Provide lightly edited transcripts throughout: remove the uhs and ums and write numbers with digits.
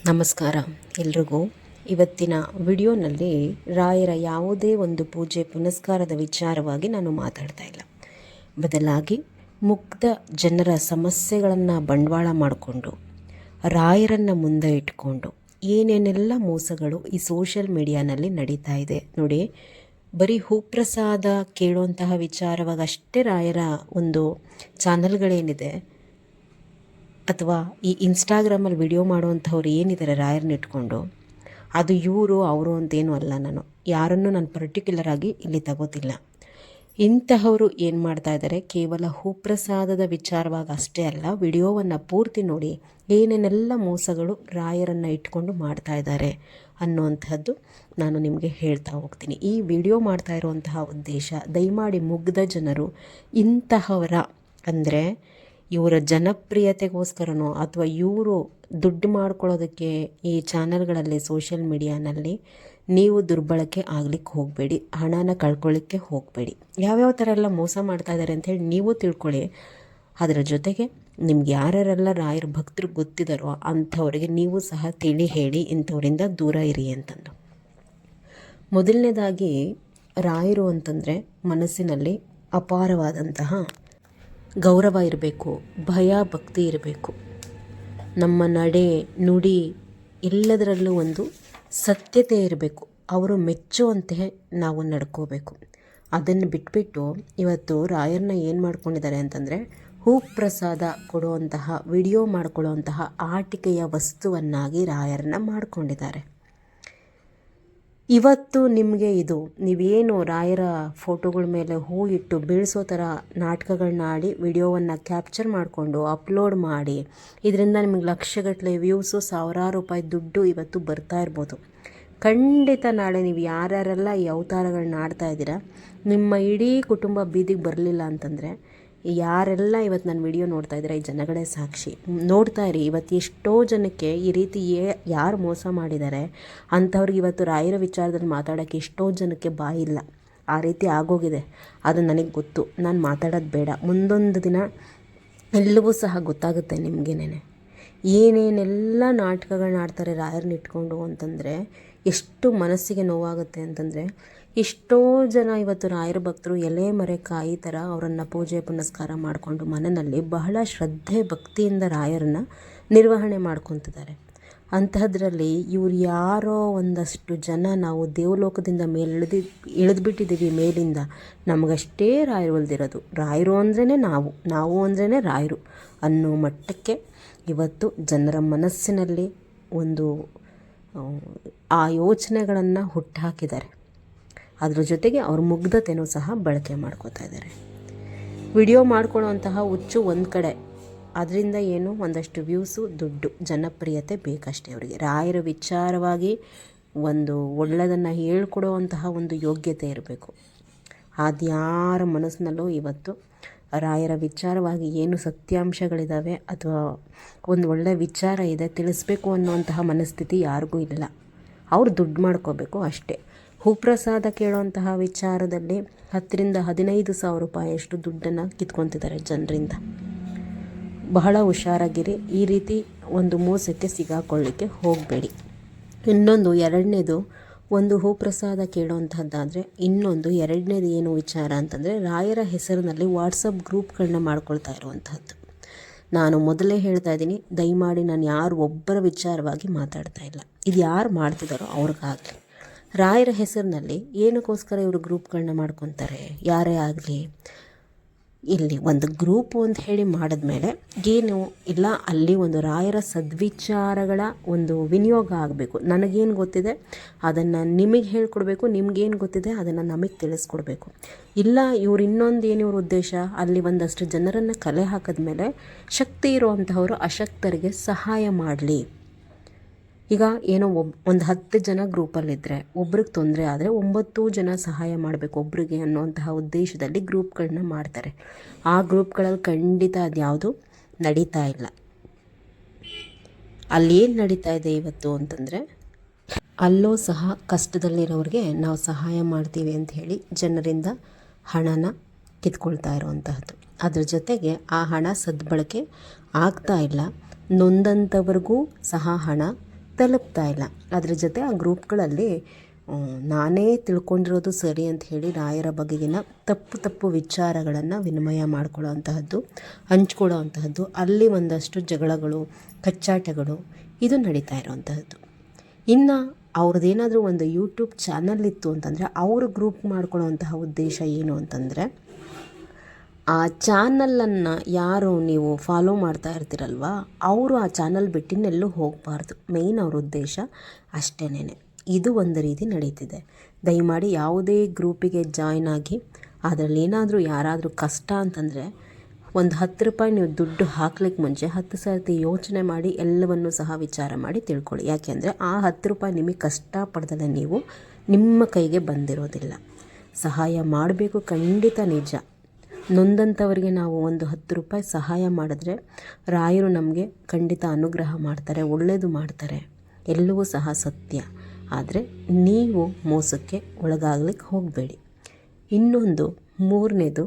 ನಮಸ್ಕಾರ ಎಲ್ರಿಗೂ. ಇವತ್ತಿನ ವಿಡಿಯೋನಲ್ಲಿ ರಾಯರ ಯಾವುದೇ ಒಂದು ಪೂಜೆ ಪುನಸ್ಕಾರದ ವಿಚಾರವಾಗಿ ನಾನು ಮಾತಾಡ್ತಾ ಇಲ್ಲ. ಬದಲಾಗಿ ಮುಗ್ಧ ಜನರ ಸಮಸ್ಯೆಗಳನ್ನು ಬಂಡವಾಳ ಮಾಡಿಕೊಂಡು ರಾಯರನ್ನು ಮುಂದೆ ಇಟ್ಕೊಂಡು ಏನೇನೆಲ್ಲ ಮೋಸಗಳು ಈ ಸೋಷಿಯಲ್ ಮೀಡಿಯಾನಲ್ಲಿ ನಡೀತಾ ಇದೆ ನೋಡಿ. ಬರೀ ಹೂಪ್ರಸಾದ ಕೇಳುವಂತಹ ವಿಚಾರವಾಗಿ ಅಷ್ಟೇ ರಾಯರ ಒಂದು ಚಾನಲ್ಗಳೇನಿದೆ ಅಥವಾ ಈ ಇನ್ಸ್ಟಾಗ್ರಾಮಲ್ಲಿ ವಿಡಿಯೋ ಮಾಡುವಂಥವ್ರು ಏನಿದ್ದಾರೆ ರಾಯರನ್ನ ಇಟ್ಕೊಂಡು, ಅದು ಇವರು ಅವರು ಅಂತೇನು ಅಲ್ಲ. ಯಾರನ್ನು ನಾನು ಪರ್ಟಿಕ್ಯುಲರ್ ಆಗಿ ಇಲ್ಲಿ ತಗೋತಿಲ್ಲ. ಇಂತಹವರು ಏನು ಮಾಡ್ತಾ ಇದ್ದಾರೆ, ಕೇವಲ ಹೂಪ್ರಸಾದದ ವಿಚಾರವಾಗಿ ಅಷ್ಟೇ ಅಲ್ಲ, ವಿಡಿಯೋವನ್ನು ಪೂರ್ತಿ ನೋಡಿ ಏನೇನೆಲ್ಲ ಮೋಸಗಳು ರಾಯರನ್ನು ಇಟ್ಕೊಂಡು ಮಾಡ್ತಾ ಇದ್ದಾರೆ ಅನ್ನುವಂಥದ್ದು ನಾನು ನಿಮಗೆ ಹೇಳ್ತಾ ಹೋಗ್ತೀನಿ. ಈ ವಿಡಿಯೋ ಮಾಡ್ತಾ ಇರುವಂತಹ ಉದ್ದೇಶ, ದಯಮಾಡಿ ಮುಗ್ಧ ಜನರು ಇಂತಹವರ ಅಂದರೆ ಇವರ ಜನಪ್ರಿಯತೆಗೋಸ್ಕರನೋ ಅಥವಾ ಇವರು ದುಡ್ಡು ಮಾಡ್ಕೊಳ್ಳೋದಕ್ಕೆ ಈ ಚಾನಲ್ಗಳಲ್ಲಿ ಸೋಷಿಯಲ್ ಮೀಡಿಯಾನಲ್ಲಿ ನೀವು ದುರ್ಬಳಕೆ ಆಗ್ಲಿಕ್ಕೆ ಹೋಗಬೇಡಿ, ಹಣನ ಕಳ್ಕೊಳ್ಳಿಕ್ಕೆ ಹೋಗಬೇಡಿ. ಯಾವ್ಯಾವ ಥರ ಎಲ್ಲ ಮೋಸ ಮಾಡ್ತಾ ಇದ್ದಾರೆ ಅಂಥೇಳಿ ನೀವು ತಿಳ್ಕೊಳ್ಳಿ. ಅದರ ಜೊತೆಗೆ ನಿಮ್ಗೆ ಯಾರ್ಯಾರೆಲ್ಲ ರಾಯರ ಭಕ್ತರು ಗೊತ್ತಿದ್ದಾರೋ ಅಂಥವರಿಗೆ ನೀವು ಸಹ ತಿಳಿ ಹೇಳಿ ಇಂಥವರಿಂದ ದೂರ ಇರಿ ಅಂತಂದು. ಮೊದಲನೇದಾಗಿ ರಾಯರು ಅಂತಂದರೆ ಮನಸ್ಸಿನಲ್ಲಿ ಅಪಾರವಾದಂತಹ ಗೌರವ ಇರಬೇಕು, ಭಯ ಭಕ್ತಿ ಇರಬೇಕು. ನಮ್ಮ ನಡೆ ನುಡಿ ಎಲ್ಲದರಲ್ಲೂ ಒಂದು ಸತ್ಯತೆ ಇರಬೇಕು. ಅವರು ಮೆಚ್ಚುವಂತೆ ನಾವು ನಡ್ಕೋಬೇಕು. ಅದನ್ನು ಬಿಟ್ಬಿಟ್ಟು ಇವತ್ತು ರಾಯರನ್ನ ಏನು ಮಾಡ್ಕೊಂಡಿದ್ದಾರೆ ಅಂತಂದರೆ, ಹೂಪ್ರಸಾದ ಕೊಡುವಂತಹ ವಿಡಿಯೋ ಮಾಡ್ಕೊಳ್ಳುವಂತಹ ಆಟಿಕೆಯ ವಸ್ತುವನ್ನಾಗಿ ರಾಯರನ್ನ ಮಾಡ್ಕೊಂಡಿದ್ದಾರೆ. ಇವತ್ತು ನಿಮಗೆ ಇದು ನೀವೇನು ರಾಯರ ಫೋಟೋಗಳ ಮೇಲೆ ಹೂ ಇಟ್ಟು ಬೀಳಿಸೋ ಥರ ನಾಟಕಗಳನ್ನ ಆಡಿ ವಿಡಿಯೋವನ್ನು ಕ್ಯಾಪ್ಚರ್ ಮಾಡಿಕೊಂಡು ಅಪ್ಲೋಡ್ ಮಾಡಿ ಇದರಿಂದ ನಿಮಗೆ ಲಕ್ಷಗಟ್ಟಲೆ ವ್ಯೂಸು, ಸಾವಿರಾರು ರೂಪಾಯಿ ದುಡ್ಡು ಇವತ್ತು ಬರ್ತಾ ಇರ್ಬೋದು. ಖಂಡಿತ ನಾಳೆ ನೀವು ಯಾರ್ಯಾರೆಲ್ಲ ಈ ಅವತಾರಗಳನ್ನ ಆಡ್ತಾ ಇದ್ದೀರಾ, ನಿಮ್ಮ ಇಡೀ ಕುಟುಂಬ ಬೀದಿಗೆ ಬರಲಿಲ್ಲ ಅಂತಂದರೆ, ಯಾರೆಲ್ಲ ಇವತ್ತು ನನ್ನ ವಿಡಿಯೋ ನೋಡ್ತಾ ಇದ್ದೀರಾ ಈ ಜನಗಳೇ ಸಾಕ್ಷಿ. ನೋಡ್ತಾ ಇರಿ, ಇವತ್ತು ಎಷ್ಟೋ ಜನಕ್ಕೆ ಈ ರೀತಿ ಯಾರು ಮೋಸ ಮಾಡಿದ್ದಾರೆ ಅಂಥವ್ರಿಗೆ ಇವತ್ತು ರಾಯರ ವಿಚಾರದಲ್ಲಿ ಮಾತಾಡೋಕ್ಕೆ ಎಷ್ಟೋ ಜನಕ್ಕೆ ಬಾಯಿಲ್ಲ. ಆ ರೀತಿ ಆಗೋಗಿದೆ. ಅದು ನನಗೆ ಗೊತ್ತು, ನಾನು ಮಾತಾಡೋದು ಬೇಡ. ಮುಂದೊಂದು ದಿನ ಎಲ್ಲವೂ ಸಹ ಗೊತ್ತಾಗುತ್ತೆ ನಿಮಗೇನೆ. ಏನೇನೆಲ್ಲ ನಾಟಕಗಳನ್ನ ಆಡ್ತಾರೆ ರಾಯರನ್ನ ಇಟ್ಕೊಂಡು ಅಂತಂದರೆ ಎಷ್ಟು ಮನಸ್ಸಿಗೆ ನೋವಾಗುತ್ತೆ ಅಂತಂದರೆ, ಎಷ್ಟೋ ಜನ ಇವತ್ತು ರಾಯರ ಭಕ್ತರು ಎಲೆ ಮರೆ ಕಾಯಿ ಥರ ಅವರನ್ನು ಪೂಜೆ ಪುನಸ್ಕಾರ ಮಾಡಿಕೊಂಡು ಮನೆಯಲ್ಲಿ ಬಹಳ ಶ್ರದ್ಧೆ ಭಕ್ತಿಯಿಂದ ರಾಯರನ್ನ ನಿರ್ವಹಣೆ ಮಾಡ್ಕೊತಿದ್ದಾರೆ. ಅಂತಹದ್ರಲ್ಲಿ ಇವ್ರು ಯಾರೋ ಒಂದಷ್ಟು ಜನ ನಾವು ದೇವಲೋಕದಿಂದ ಇಳಿದ್ಬಿಟ್ಟಿದ್ದೀವಿ ಮೇಲಿಂದ, ನಮಗಷ್ಟೇ ರಾಯರು ಒಲ್ದಿರೋದು. ರಾಯರು ಅಂದ್ರೇ ನಾವು ಅಂದ್ರೇ ರಾಯರು ಅನ್ನೋ ಮಟ್ಟಕ್ಕೆ ಇವತ್ತು ಜನರ ಮನಸ್ಸಿನಲ್ಲಿ ಒಂದು ಆ ಯೋಚನೆಗಳನ್ನು ಹುಟ್ಟಾಕಿದ್ದಾರೆ. ಅದ್ರ ಜೊತೆಗೆ ಅವ್ರ ಮುಗ್ಧತೆಯೂ ಸಹ ಬಳಕೆ ಮಾಡ್ಕೋತಾ ಇದ್ದಾರೆ. ವಿಡಿಯೋ ಮಾಡ್ಕೊಳ್ಳೋವಂತಹ ಹುಚ್ಚು ಒಂದು ಕಡೆ, ಅದರಿಂದ ಏನು ಒಂದಷ್ಟು ವ್ಯೂಸು, ದುಡ್ಡು, ಜನಪ್ರಿಯತೆ ಬೇಕಷ್ಟೇ ಅವರಿಗೆ. ರಾಯರ ವಿಚಾರವಾಗಿ ಒಂದು ಒಳ್ಳೆಯದನ್ನು ಹೇಳ್ಕೊಡುವಂತಹ ಒಂದು ಯೋಗ್ಯತೆ ಇರಬೇಕು. ಅದ್ಯಾರ ಮನಸ್ಸಿನಲ್ಲೂ ಇವತ್ತು ರಾಯರ ವಿಚಾರವಾಗಿ ಏನು ಸತ್ಯಾಂಶಗಳಿದ್ದಾವೆ ಅಥವಾ ಒಂದು ಒಳ್ಳೆಯ ವಿಚಾರ ಇದೆ ತಿಳಿಸ್ಬೇಕು ಅನ್ನುವಂತಹ ಮನಸ್ಥಿತಿ ಯಾರಿಗೂ ಇಲ್ಲ. ಅವ್ರು ದುಡ್ಡು ಮಾಡ್ಕೋಬೇಕು ಅಷ್ಟೇ. ಹೂಪ್ರಸಾದ ಕೇಳುವಂತಹ ವಿಚಾರದಲ್ಲಿ 10,000 to 15,000 ರೂಪಾಯಿಯಷ್ಟು ದುಡ್ಡನ್ನು ಕಿತ್ಕೊತಿದ್ದಾರೆ ಜನರಿಂದ. ಬಹಳ ಹುಷಾರಾಗಿರಿ, ಈ ರೀತಿ ಒಂದು ಮೋಸಕ್ಕೆ ಸಿಗಾಕೊಳ್ಳಿಕ್ಕೆ ಹೋಗಬೇಡಿ. ಎರಡನೇದು ಒಂದು ಹೂಪ್ರಸಾದ ಕೇಳುವಂಥದ್ದಾದರೆ, ಎರಡನೇದು ಏನು ವಿಚಾರ ಅಂತಂದರೆ, ರಾಯರ ಹೆಸರಿನಲ್ಲಿ ವಾಟ್ಸಪ್ ಗ್ರೂಪ್ಗಳನ್ನ ಮಾಡ್ಕೊಳ್ತಾ ಇರುವಂಥದ್ದು. ನಾನು ಮೊದಲೇ ಹೇಳ್ತಾ ಇದ್ದೀನಿ, ದಯಮಾಡಿ ನಾನು ಯಾರು ಒಬ್ಬರ ವಿಚಾರವಾಗಿ ಮಾತಾಡ್ತಾ ಇಲ್ಲ. ಇದು ಯಾರು ಮಾಡ್ತಿದ್ದಾರೋ ಅವ್ರಿಗಾಗಲಿ. ರಾಯರ ಹೆಸರಿನಲ್ಲಿ ಏನಕ್ಕೋಸ್ಕರ ಇವರು ಗ್ರೂಪ್ಗಳನ್ನ ಮಾಡ್ಕೊತಾರೆ? ಯಾರೇ ಆಗಲಿ, ಇಲ್ಲಿ ಒಂದು ಗ್ರೂಪು ಅಂತ ಹೇಳಿ ಮಾಡಿದ್ಮೇಲೆ ಏನು ಇಲ್ಲ, ಅಲ್ಲಿ ಒಂದು ರಾಯರ ಸದ್ವಿಚಾರಗಳ ಒಂದು ವಿನಿಯೋಗ ಆಗಬೇಕು. ನನಗೇನು ಗೊತ್ತಿದೆ ಅದನ್ನು ನಿಮಗೆ ಹೇಳ್ಕೊಡ್ಬೇಕು, ನಿಮಗೇನು ಗೊತ್ತಿದೆ ಅದನ್ನು ನಮಗೆ ತಿಳಿಸ್ಕೊಡ್ಬೇಕು. ಇಲ್ಲ ಇವ್ರು ಇನ್ನೊಂದು ಇವ್ರ ಉದ್ದೇಶ, ಅಲ್ಲಿ ಒಂದಷ್ಟು ಜನರನ್ನು ಕಲೆ ಹಾಕಿದ್ಮೇಲೆ ಶಕ್ತಿ ಇರುವಂತಹವರು ಅಶಕ್ತರಿಗೆ ಸಹಾಯ ಮಾಡಲಿ. ಈಗ ಏನೋ ಒಂದು 10 ಜನ ಗ್ರೂಪಲ್ಲಿದ್ದರೆ ಒಬ್ರಿಗೆ ತೊಂದರೆ ಆದರೆ 9 ಜನ ಸಹಾಯ ಮಾಡಬೇಕು ಒಬ್ರಿಗೆ ಅನ್ನುವಂತಹ ಉದ್ದೇಶದಲ್ಲಿ ಗ್ರೂಪ್ಗಳನ್ನ ಮಾಡ್ತಾರೆ. ಆ ಗ್ರೂಪ್ಗಳಲ್ಲಿ ಖಂಡಿತ ಅದ್ಯಾವುದು ನಡೀತಾ ಇಲ್ಲ. ಅಲ್ಲಿ ಏನು ನಡೀತಾ ಇದೆ ಇವತ್ತು ಅಂತಂದರೆ, ಅಲ್ಲೂ ಸಹ ಕಷ್ಟದಲ್ಲಿರೋರಿಗೆ ನಾವು ಸಹಾಯ ಮಾಡ್ತೀವಿ ಅಂತ ಹೇಳಿ ಜನರಿಂದ ಹಣನ ಕಿತ್ಕೊಳ್ತಾ ಇರುವಂತಹದ್ದು. ಅದ್ರ ಜೊತೆಗೆ ಆ ಹಣ ಸದ್ಬಳಕೆ ಆಗ್ತಾ ಇಲ್ಲ. ನೊಂದಂಥವ್ರಿಗೂ ಸಹ ಹಣ ತಲುಪ್ತಾ ಇಲ್ಲ. ಅದ್ರ ಜೊತೆ ಆ ಗ್ರೂಪ್ಗಳಲ್ಲಿ ನಾನೇ ತಿಳ್ಕೊಂಡಿರೋದು ಸರಿ ಅಂತ ಹೇಳಿ ರಾಯರ ಬಗೆಗಿನ ತಪ್ಪು ವಿಚಾರಗಳನ್ನು ವಿನಿಮಯ ಮಾಡ್ಕೊಳ್ಳೋ ಅಂತಹದ್ದು, ಹಂಚ್ಕೊಳ್ಳೋ ಅಂತಹದ್ದು, ಅಲ್ಲಿ ಒಂದಷ್ಟು ಜಗಳಗಳು, ಕಚ್ಚಾಟಗಳು ಇದು ನಡೀತಾ ಇರೋವಂತಹದ್ದು. ಇನ್ನು ಅವ್ರದ್ದೇನಾದರೂ ಒಂದು ಯೂಟ್ಯೂಬ್ ಚಾನಲ್ ಇತ್ತು ಅಂತಂದರೆ ಅವರು ಗ್ರೂಪ್ ಮಾಡ್ಕೊಳ್ಳೋವಂತಹ ಉದ್ದೇಶ ಏನು ಅಂತಂದರೆ, ಆ ಚಾನಲನ್ನು ಯಾರು ನೀವು ಫಾಲೋ ಮಾಡ್ತಾ ಇರ್ತೀರಲ್ವ, ಅವರು ಆ ಚಾನಲ್ ಬಿಟ್ಟಿನೆಲ್ಲೂ ಹೋಗಬಾರ್ದು. ಮೇಯ್ನ್ ಅವ್ರ ಉದ್ದೇಶ ಅಷ್ಟೇನೆ. ಇದು ಒಂದು ರೀತಿ ನಡೀತಿದೆ. ದಯಮಾಡಿ ಯಾವುದೇ ಗ್ರೂಪಿಗೆ ಜಾಯ್ನ್ ಆಗಿ ಅದರಲ್ಲಿ ಏನಾದರೂ ಯಾರಾದರೂ ಕಷ್ಟ ಅಂತಂದರೆ ಒಂದು 10 ರೂಪಾಯಿ ನೀವು ದುಡ್ಡು ಹಾಕ್ಲಿಕ್ಕೆ ಮುಂಚೆ 10 ಸರ್ತಿ ಯೋಚನೆ ಮಾಡಿ ಎಲ್ಲವನ್ನೂ ಸಹ ವಿಚಾರ ಮಾಡಿ ತಿಳ್ಕೊಳ್ಳಿ. ಯಾಕೆಂದರೆ ಆ 10 ರೂಪಾಯಿ ನಿಮಗೆ ಕಷ್ಟಪಡ್ದಲೇ ನೀವು ನಿಮ್ಮ ಕೈಗೆ ಬಂದಿರೋದಿಲ್ಲ. ಸಹಾಯ ಮಾಡಬೇಕು, ಖಂಡಿತ ನಿಜ. ನೊಂದಂಥವರಿಗೆ ನಾವು ಒಂದು 10 ರೂಪಾಯಿ ಸಹಾಯ ಮಾಡಿದ್ರೆ ರಾಯರು ನಮಗೆ ಖಂಡಿತ ಅನುಗ್ರಹ ಮಾಡ್ತಾರೆ, ಒಳ್ಳೆಯದು ಮಾಡ್ತಾರೆ, ಎಲ್ಲವೂ ಸಹ ಸತ್ಯ. ಆದರೆ ನೀವು ಮೋಸಕ್ಕೆ ಒಳಗಾಗ್ಲಿಕ್ಕೆ ಹೋಗಬೇಡಿ. ಇನ್ನೊಂದು 3ನೇದು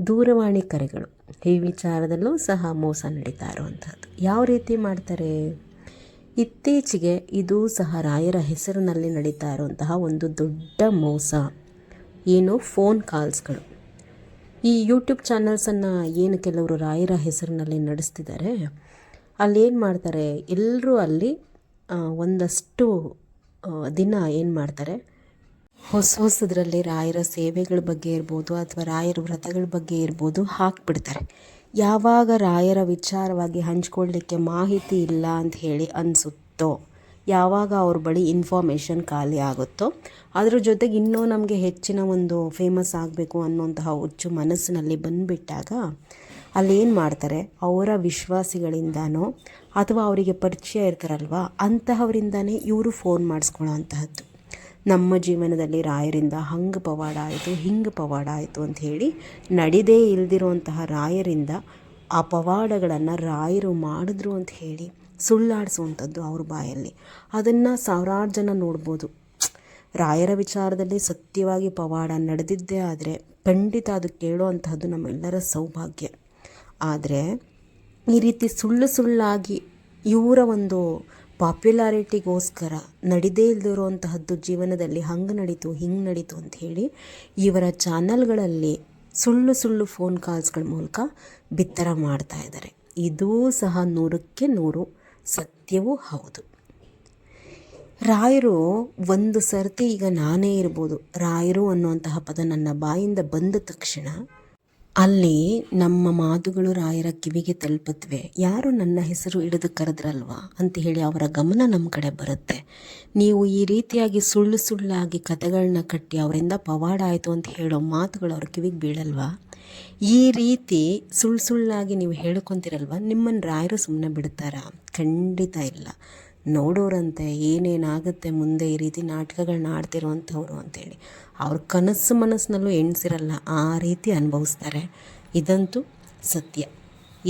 ದೂರವಾಣಿ ಕರೆಗಳು. ಈ ವಿಚಾರದಲ್ಲೂ ಸಹ ಮೋಸ ನಡೀತಾ ಇರುವಂಥದ್ದು. ಯಾವ ರೀತಿ ಮಾಡ್ತಾರೆ? ಇತ್ತೀಚೆಗೆ ಇದು ಸಹ ರಾಯರ ಹೆಸರಿನಲ್ಲಿ ನಡೀತಾ ಇರುವಂತಹ ಒಂದು ದೊಡ್ಡ ಮೋಸ. ಏನು? ಫೋನ್ ಕಾಲ್ಸ್ಗಳು. ಈ ಯೂಟ್ಯೂಬ್ ಚಾನಲ್ಸನ್ನು ಏನು ಕೆಲವರು ರಾಯರ ಹೆಸರಿನಲ್ಲಿ ನಡೆಸ್ತಿದ್ದಾರೆ, ಅಲ್ಲಿ ಏನು ಮಾಡ್ತಾರೆ, ಎಲ್ಲರೂ ಅಲ್ಲಿ ಒಂದಷ್ಟು ದಿನ ಏನು ಮಾಡ್ತಾರೆ, ಹೊಸದ್ರಲ್ಲಿ ರಾಯರ ಸೇವೆಗಳ ಬಗ್ಗೆ ಇರ್ಬೋದು ಅಥವಾ ರಾಯರ ವ್ರತಗಳ ಬಗ್ಗೆ ಇರ್ಬೋದು ಹಾಕ್ಬಿಡ್ತಾರೆ. ಯಾವಾಗ ರಾಯರ ವಿಚಾರವಾಗಿ ಹಂಚ್ಕೊಳ್ಳಿಕ್ಕೆ ಮಾಹಿತಿ ಇಲ್ಲ ಅಂತ ಹೇಳಿ ಅನಿಸುತ್ತೋ, ಯಾವಾಗ ಅವ್ರ ಬಳಿ ಇನ್ಫಾರ್ಮೇಷನ್ ಖಾಲಿ ಆಗುತ್ತೋ, ಅದ್ರ ಜೊತೆಗೆ ಇನ್ನೂ ನಮಗೆ ಹೆಚ್ಚಿನ ಒಂದು ಫೇಮಸ್ ಆಗಬೇಕು ಅನ್ನೋಂತಹ ಹುಚ್ಚು ಮನಸ್ಸಿನಲ್ಲಿ ಬಂದುಬಿಟ್ಟಾಗ ಅಲ್ಲೇನು ಮಾಡ್ತಾರೆ, ಅವರ ವಿಶ್ವಾಸಿಗಳಿಂದನೋ ಅಥವಾ ಅವರಿಗೆ ಪರಿಚಯ ಇರ್ತಾರಲ್ವ ಅಂತಹವರಿಂದನೇ ಇವರು ಫೋನ್ ಮಾಡಿಸ್ಕೊಳ್ಳೋ ಅಂತಹದ್ದು. ನಮ್ಮ ಜೀವನದಲ್ಲಿ ರಾಯರಿಂದ ಹಂಗೆ ಪವಾಡ ಆಯಿತು, ಹಿಂಗೆ ಪವಾಡ ಆಯಿತು ಅಂಥೇಳಿ ನಡಿದೇ ಇಲ್ದಿರೋಂತಹ ರಾಯರಿಂದ ಆ ಪವಾಡಗಳನ್ನು ರಾಯರು ಮಾಡಿದ್ರು ಅಂತ ಹೇಳಿ ಸುಳ್ಳಾಡಿಸುವಂಥದ್ದು ಅವ್ರ ಬಾಯಲ್ಲಿ. ಅದನ್ನು ಸಾವಿರಾರು ಜನ ನೋಡ್ಬೋದು. ರಾಯರ ವಿಚಾರದಲ್ಲಿ ಸತ್ಯವಾಗಿ ಪವಾಡ ನಡೆದಿದ್ದೇ ಆದರೆ ಖಂಡಿತ ಅದು ಕೇಳೋ ನಮ್ಮೆಲ್ಲರ ಸೌಭಾಗ್ಯ. ಆದರೆ ಈ ರೀತಿ ಸುಳ್ಳಾಗಿ ಇವರ ಒಂದು ಪಾಪ್ಯುಲಾರಿಟಿಗೋಸ್ಕರ ನಡಿದೇ ಇಲ್ದಿರೋಂತಹದ್ದು ಜೀವನದಲ್ಲಿ ಹಂಗೆ ನಡೀತು ಹಿಂಗೆ ನಡೀತು ಅಂಥೇಳಿ ಇವರ ಚಾನಲ್ಗಳಲ್ಲಿ ಸುಳ್ಳು ಫೋನ್ ಕಾಲ್ಸ್ಗಳ ಮೂಲಕ ಬಿತ್ತರ ಮಾಡ್ತಾ ಇದ್ದಾರೆ. ಇದೂ ಸಹ 100ಕ್ಕೆ 100 ಸತ್ಯವೂ ಹೌದು. ರಾಯರು ಒಂದು ಸರ್ತಿ, ಈಗ ನಾನೇ ಇರ್ಬೋದು, ರಾಯರು ಅನ್ನುವಂತಹ ಪದ ನನ್ನ ಬಾಯಿಂದ ಬಂದ ತಕ್ಷಣ ಅಲ್ಲಿ ನಮ್ಮ ಮಾತುಗಳು ರಾಯರ ಕಿವಿಗೆ ತಲುಪುತ್ತವೆ. ಯಾರು ನನ್ನ ಹೆಸರು ಹಿಡಿದು ಕರೆದ್ರಲ್ವ ಅಂತ ಹೇಳಿ ಅವರ ಗಮನ ನಮ್ಮ ಕಡೆ ಬರುತ್ತೆ. ನೀವು ಈ ರೀತಿಯಾಗಿ ಸುಳ್ಳಾಗಿ ಕಥೆಗಳನ್ನ ಕಟ್ಟಿ ಅವರಿಂದ ಪವಾಡ ಆಯಿತು ಅಂತ ಹೇಳೋ ಮಾತುಗಳು ಅವ್ರ ಕಿವಿಗೆ ಬೀಳಲ್ವ? ಈ ರೀತಿ ಸುಳ್ಳಾಗಿ ನೀವು ಹೇಳ್ಕೊತಿರಲ್ವ, ನಿಮ್ಮನ್ನು ರಾಯರು ಸುಮ್ಮನೆ ಬಿಡ್ತಾರಾ? ಖಂಡಿತ ಇಲ್ಲ. ನೋಡೋರಂತೆ ಏನೇನಾಗುತ್ತೆ ಮುಂದೆ ಈ ರೀತಿ ನಾಟಕಗಳನ್ನ ಆಡ್ತಿರೋವಂಥವ್ರು ಅಂತೇಳಿ ಅವ್ರ ಮನಸ್ಸಿನಲ್ಲೂ ಎಣಿಸಿರಲ್ಲ, ಆ ರೀತಿ ಅನುಭವಿಸ್ತಾರೆ. ಇದಂತೂ ಸತ್ಯ.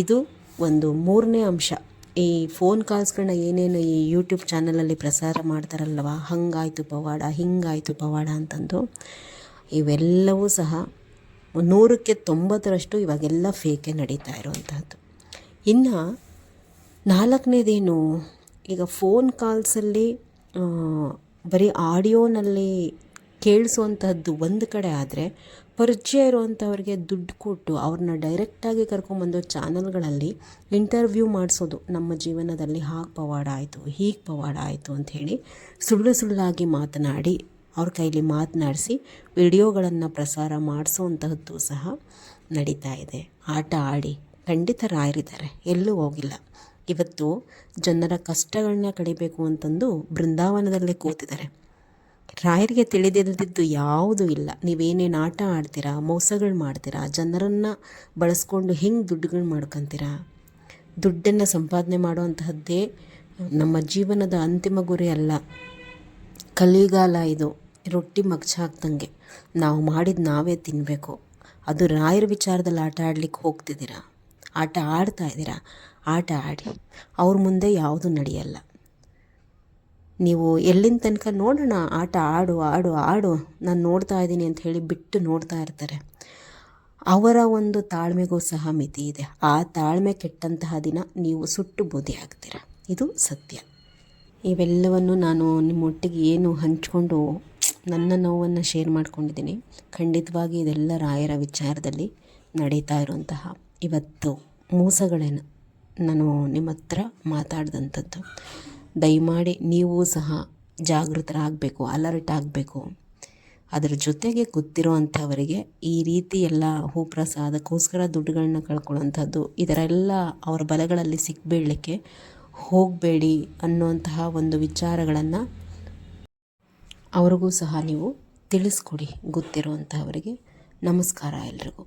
ಇದು ಒಂದು 3ನೇ ಅಂಶ. ಈ ಫೋನ್ ಕಾಲ್ಸ್ಗಳನ್ನ ಏನೇನು ಈ ಯೂಟ್ಯೂಬ್ ಚಾನಲಲ್ಲಿ ಪ್ರಸಾರ ಮಾಡ್ತಾರಲ್ವ, ಹಂಗಾಯಿತು ಪವಾಡ ಹಿಂಗಾಯಿತು ಪವಾಡ ಅಂತಂದು, ಇವೆಲ್ಲವೂ ಸಹ 100ಕ್ಕೆ 90ರಷ್ಟು ಇವಾಗೆಲ್ಲ ಫೇಕೆ ನಡೀತಾ ಇರೋವಂಥದ್ದು. ಇನ್ನು 4ನೇದೇನು, ಈಗ ಫೋನ್ ಕಾಲ್ಸಲ್ಲಿ ಬರೀ ಆಡಿಯೋನಲ್ಲಿ ಕೇಳಿಸುವಂತಹದ್ದು ಒಂದು ಕಡೆ ಆದರೆ, ಪರಿಚಯ ಇರುವಂಥವ್ರಿಗೆ ದುಡ್ಡು ಕೊಟ್ಟು ಅವ್ರನ್ನ ಡೈರೆಕ್ಟಾಗಿ ಕರ್ಕೊಂಬಂದು ಚಾನಲ್ಗಳಲ್ಲಿ ಇಂಟರ್ವ್ಯೂ ಮಾಡಿಸೋದು. ನಮ್ಮ ಜೀವನದಲ್ಲಿ ಹಾಗೆ ಪವಾಡ ಆಯಿತು, ಹೀಗೆ ಪವಾಡ ಆಯಿತು ಅಂಥೇಳಿ ಸುಳ್ಳಾಗಿ ಮಾತನಾಡಿ ಅವ್ರ ಕೈಲಿ ಮಾತನಾಡಿಸಿ ವಿಡಿಯೋಗಳನ್ನು ಪ್ರಸಾರ ಮಾಡಿಸೋವಂತಹದ್ದು ಸಹ ನಡೀತಾ ಇದೆ. ಆಟ ಆಡಿ ಖಂಡಿತ ರಾಯರಿದ್ದಾರೆ, ಎಲ್ಲೂ ಹೋಗಿಲ್ಲ. ಇವತ್ತು ಜನರ ಕಷ್ಟಗಳನ್ನ ಕಡಿಬೇಕು ಅಂತಂದು ಬೃಂದಾವನದಲ್ಲೇ ಕೂತಿದ್ದಾರೆ. ರಾಯರಿಗೆ ತಿಳಿದಿಲ್ಲದಿದ್ದು ಯಾವುದೂ ಇಲ್ಲ. ನೀವೇನೇನು ಆಟ ಆಡ್ತೀರಾ, ಮೋಸಗಳು ಮಾಡ್ತೀರಾ, ಜನರನ್ನು ಬಳಸ್ಕೊಂಡು ಹೆಂಗೆ ದುಡ್ಡುಗಳು ಮಾಡ್ಕೊತೀರಾ, ದುಡ್ಡನ್ನು ಸಂಪಾದನೆ ಮಾಡುವಂತಹದ್ದೇ ನಮ್ಮ ಜೀವನದ ಅಂತಿಮ ಗುರಿ ಅಲ್ಲ. ಕಲಿಗಾಲ ಇದು. ರೊಟ್ಟಿ ಮಗ್ಚ ಹಾಕ್ದಂಗೆ ನಾವು ಮಾಡಿದ ನಾವೇ ತಿನ್ನಬೇಕು. ಅದು ರಾಯರ ವಿಚಾರದಲ್ಲಿ ಆಟ ಆಡ್ಲಿಕ್ಕೆ ಹೋಗ್ತಿದ್ದೀರಾ, ಆಟ ಆಡ್ತಾ ಇದ್ದೀರಾ, ಆಟ ಆಡಿ. ಅವ್ರ ಮುಂದೆ ಯಾವುದು ನಡೆಯಲ್ಲ. ನೀವು ಎಲ್ಲಿನ ತನಕ ನೋಡೋಣ, ಆಟ ಆಡು ನಾನು ನೋಡ್ತಾ ಇದ್ದೀನಿ ಅಂತ ಹೇಳಿ ಬಿಟ್ಟು ನೋಡ್ತಾ ಇರ್ತಾರೆ. ಅವರ ಒಂದು ತಾಳ್ಮೆಗೂ ಸಹ ಮಿತಿ ಇದೆ. ಆ ತಾಳ್ಮೆ ಕೆಟ್ಟಂತಹ ದಿನ ನೀವು ಸುಟ್ಟು ಬೂದಿ ಆಗ್ತೀರ. ಇದು ಸತ್ಯ. ಇವೆಲ್ಲವನ್ನು ನಾನು ನಿಮ್ಮೊಟ್ಟಿಗೆ ಏನು ಹಂಚಿಕೊಂಡು ನನ್ನ ನೋವನ್ನು ಶೇರ್ ಮಾಡ್ಕೊಂಡಿದ್ದೀನಿ. ಖಂಡಿತವಾಗಿ ಇದೆಲ್ಲ ರಾಯರ ವಿಚಾರದಲ್ಲಿ ನಡೀತಾ ಇರುವಂತಹ ಇವತ್ತು ಮೋಸಗಳೇನು ನಾನು ನಿಮ್ಮ ಹತ್ರ ಮಾತಾಡಿದಂಥದ್ದು. ದಯಮಾಡಿ ನೀವು ಸಹ ಜಾಗೃತರಾಗಬೇಕು, ಅಲರ್ಟ್ ಆಗಬೇಕು. ಅದರ ಜೊತೆಗೆ ಗೊತ್ತಿರೋ ಅಂಥವರಿಗೆ ಈ ರೀತಿ ಎಲ್ಲ ಹೂಪ್ರಸಾದಕ್ಕೋಸ್ಕರ ದುಡ್ಡುಗಳನ್ನ ಕಳ್ಕೊಳ್ಳೋವಂಥದ್ದು ಇದರೆಲ್ಲ ಅವರ ಬಲೆಗಳಲ್ಲಿ ಸಿಕ್ಕಬೀಳಲಿಕ್ಕೆ ಹೋಗಬೇಡಿ ಅನ್ನುವಂತಹ ಒಂದು ವಿಚಾರಗಳನ್ನು ಅವ್ರಿಗೂ ಸಹ ನೀವು ತಿಳಿಸ್ಕೊಡಿ ಗೊತ್ತಿರುವಂಥವರಿಗೆ. ನಮಸ್ಕಾರ ಎಲ್ರಿಗೂ.